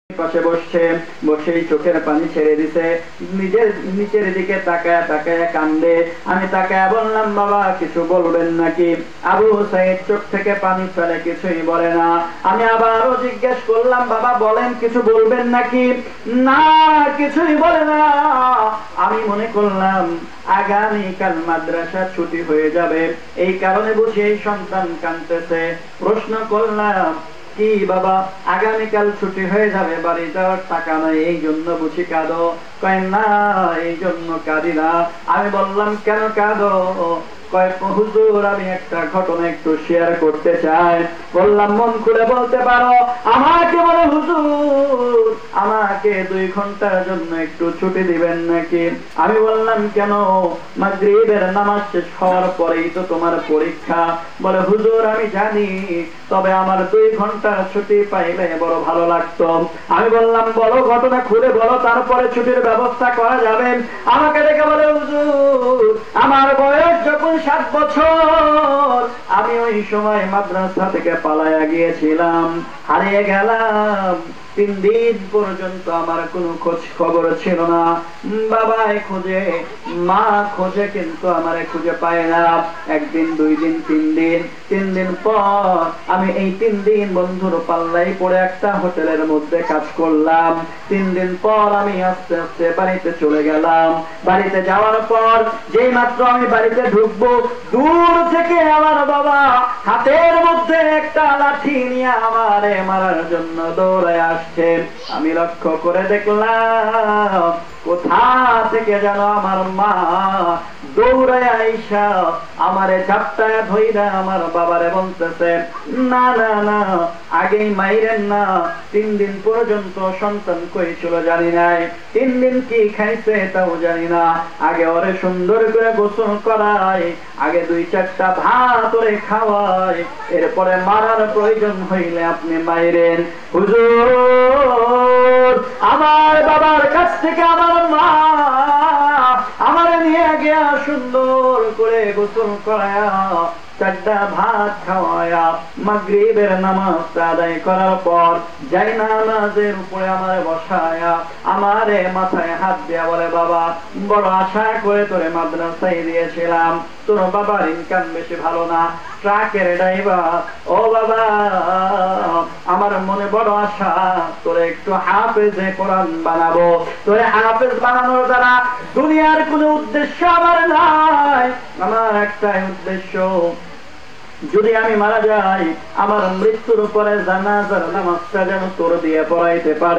পাশে বসছে, বসেই চোখের পানি ছেড়ে দিছে, নিজের নিচের দিকে তাকায় তাকায় কান্দে। আমি তাকায় বললাম, বাবা কিছু বলবেন নাকি? আবু সাইদ চোখ থেকে পানি ফেলে কিছুই বলে না। আমি আবারও জিজ্ঞেস করলাম, বাবা বলেন কিছু বলবেন নাকি? না, কিছুই বলে না। আমি মনে করলাম আগামীকাল মাদ্রাসা ছুটি হয়ে যাবে, এই কারণে বুঝি এই সন্তান কাঁদতেছে। প্রশ্ন করলাম, কি বাবা আগামীকাল ছুটি হয়ে যাবে, বাড়ি যাওয়ার টাকা নাই, এই জন্য বুঝি কাঁদো? কয় না, এই জন্য কাঁদি না। আমি বললাম, কেন কাঁদো? কয় হুজুর আমি একটা ঘটনা একটু শেয়ার করতে চাই। বললাম, মন খুলে বলতে পারো? আমাকে বলে, হুজুর আমাকে 2 ঘন্টার জন্য একটু ছুটি দিবেন নাকি? আমি বললাম, কেন? মাগরিবের নামাজ শেষ হওয়ার পরেই তো তোমার পরীক্ষা। বলে, হুজুর আমি জানি, তবে আমার 2 ঘন্টা ছুটি পাইলে বড় ভালো লাগতো। আমি বললাম, বলো ঘটনা খুলে বলো, তারপরে ছুটির ব্যবস্থা করা যাবে। আমাকে দেখে বলে, হুজুর আমার বয়স যখন 7 বছর, আমি ওই সময় মাদ্রাসা থেকে পালায়া গিয়েছিলাম, হারিয়ে গেলাম। 3 দিন পর্যন্ত আমার কোনো খোঁজ খবর ছিল না। বাবাই খোঁজে, মা খোঁজে, কিন্তু আমারে খুঁজে পায় না। 1 দিন 2 দিন 3 দিন, 3 দিন পর আমি এই 3 দিন বন্ধুর পাল্লাই পড়ে একটা হোটেলের মধ্যে কাজ করলাম। 3 দিন পর আমি আস্তে আস্তে বাড়িতে চলে গেলাম। বাড়িতে যাওয়ার পর যেই মাত্র আমি বাড়িতে ঢুকবো, দূর থেকে আমার বাবা হাতের মধ্যে একটা লাঠি নিয়ে আমারে মারার জন্য দৌড়ে আসছে। আমি লক্ষ্য করে দেখলাম কোথা থেকে যেন আমার মা দৌড়ে আইসা আমারে ঝাপটায় ধইরা আমার বাবারে বলতেছে, না না না, আগেই মাইরেন না, 3 দিন পর্যন্ত সন্তান কই ছিল জানি নাই, 3 দিন কি খাইছে তাও জানি না, আগে ওরে সুন্দর করে গোসল করাই, আগে 2-4টা ভাত ওরে খাওয়াই, এরপরে মারার প্রয়োজন হইলে আপনি মাইরেন। হুজুর আমার বাবার কাছ থেকে আমার মা আমারে নিয়ে গিয়া সুন্দর করে গোসল করায়া, 4টা ভাত খাওয়ায়া, মাগরিবের নামাজ আদায় করার পর যাই নামাজের উপরে আমারে বসায়া আমারে মাথায় হাত দিয়া বলে, বাবা বড় আশা করে তোরে মাদ্রাসায় দিয়েছিলাম, তোর বাবার ইনকাম বেশি ভালো না, ট্রাকের ড্রাইভার। ও বাবা আমার মনে বড় আশা, তোরে একটু হাফেজে কোরআন বানাবো। তোরে হাফেজ বানানোর দ্বারা দুনিয়ার কোনো উদ্দেশ্য আমার নাই, আমার একটাই উদ্দেশ্য, যদি আমি মারা যাই আমার মৃত্যুর পরে জানাজার নামাজটা যেন তোর দিয়ে পড়াইতে পারে।